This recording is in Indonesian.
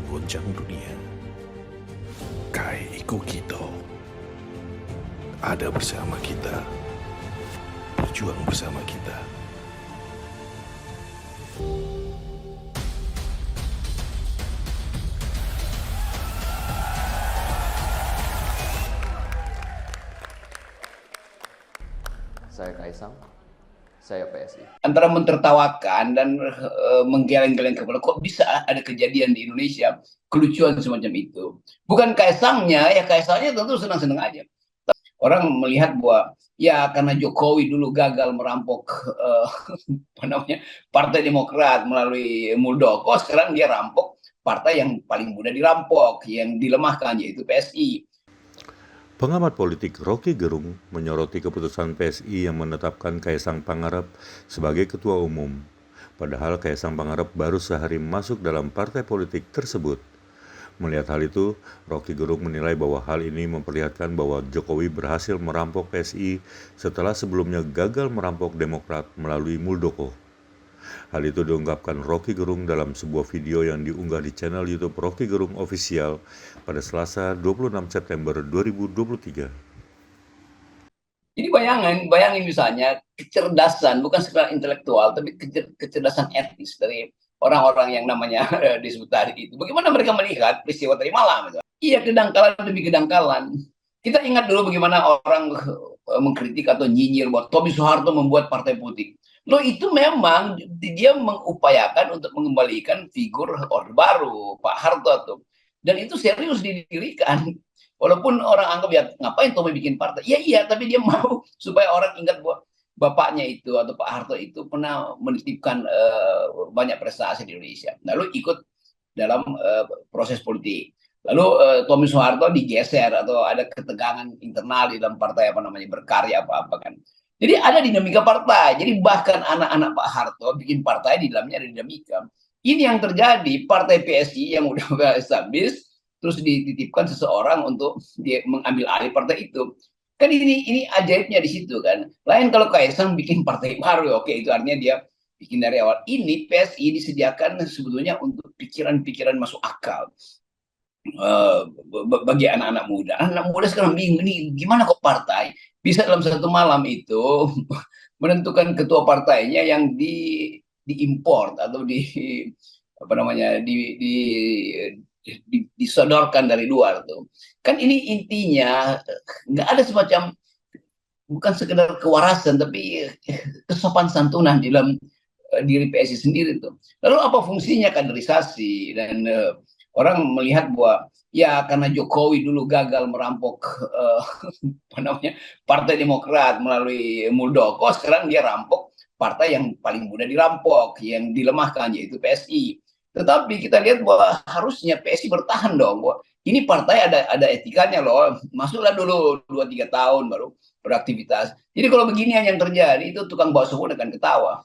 mengguncang dunia. Kai Iko Kito ada bersama kita, berjuang bersama kita. Saya Kaisang, saya PSI. Antara mentertawakan dan menggeleng-geleng kepala, kok bisa ada kejadian di Indonesia kelucuan semacam itu. Bukan Kaisangnya, ya Kaisangnya tentu senang-senang aja. Orang melihat bahwa ya karena Jokowi dulu gagal merampok Partai Demokrat melalui Muldoko, sekarang dia rampok partai yang paling mudah dirampok, yang dilemahkan, yaitu PSI. Pengamat politik Rocky Gerung menyoroti keputusan PSI yang menetapkan Kaisang Pangarep sebagai ketua umum. Padahal Kaisang Pangarep baru sehari masuk dalam partai politik tersebut. Melihat hal itu, Rocky Gerung menilai bahwa hal ini memperlihatkan bahwa Jokowi berhasil merampok PSI setelah sebelumnya gagal merampok Demokrat melalui Muldoko. Hal itu diungkapkan Rocky Gerung dalam sebuah video yang diunggah di channel YouTube Rocky Gerung Official pada Selasa 26 September 2023. Jadi bayangin misalnya kecerdasan, bukan sekedar intelektual, tapi kecerdasan etis dari orang-orang yang namanya disebut tadi itu. Bagaimana mereka melihat peristiwa tadi malam? Iya, kedangkalan demi kedangkalan. Kita ingat dulu bagaimana orang mengkritik atau nyinyir bahwa Tommy Soeharto membuat partai politik. Loh, itu memang dia mengupayakan untuk mengembalikan figur Orde Baru, Pak Harto tuh. Dan itu serius didirikan. Walaupun orang anggap ya ngapain Tommy bikin partai? Iya, tapi dia mau supaya orang ingat bahwa bapaknya itu atau Pak Harto itu pernah menitipkan banyak prestasi di Indonesia. Lalu ikut dalam proses politik. Lalu Tommy Soeharto digeser atau ada ketegangan internal di dalam partai berkarya apa-apa kan. Jadi ada dinamika partai. Jadi bahkan anak-anak Pak Harto bikin partai di dalamnya ada dinamika. Ini yang terjadi, partai PSI yang udah established terus dititipkan seseorang untuk dia mengambil alih partai itu. Kan ini ajaibnya di situ kan. Lain kalau Kaisang bikin partai baru, oke, itu artinya dia bikin dari awal. Ini PSI disediakan sebetulnya untuk pikiran-pikiran masuk akal bagi anak-anak muda. Anak muda sekarang bingung, ini gimana kok partai bisa dalam satu malam itu menentukan ketua partainya yang diimport atau disodorkan dari luar tuh. Kan ini intinya nggak ada semacam, bukan sekedar kewarasan tapi kesopan santunan di dalam diri PSI sendiri tuh. Lalu apa fungsinya kaderisasi? Dan orang melihat bahwa ya karena Jokowi dulu gagal merampok Partai Demokrat melalui Muldoko, sekarang dia rampok partai yang paling mudah dirampok, yang dilemahkan, yaitu PSI. Tetapi kita lihat bahwa harusnya PSI bertahan dong, bahwa ini partai ada etikanya loh, masuklah dulu 2-3 tahun baru beraktivitas. Jadi kalau beginian yang terjadi, itu tukang bakso pun akan ketawa.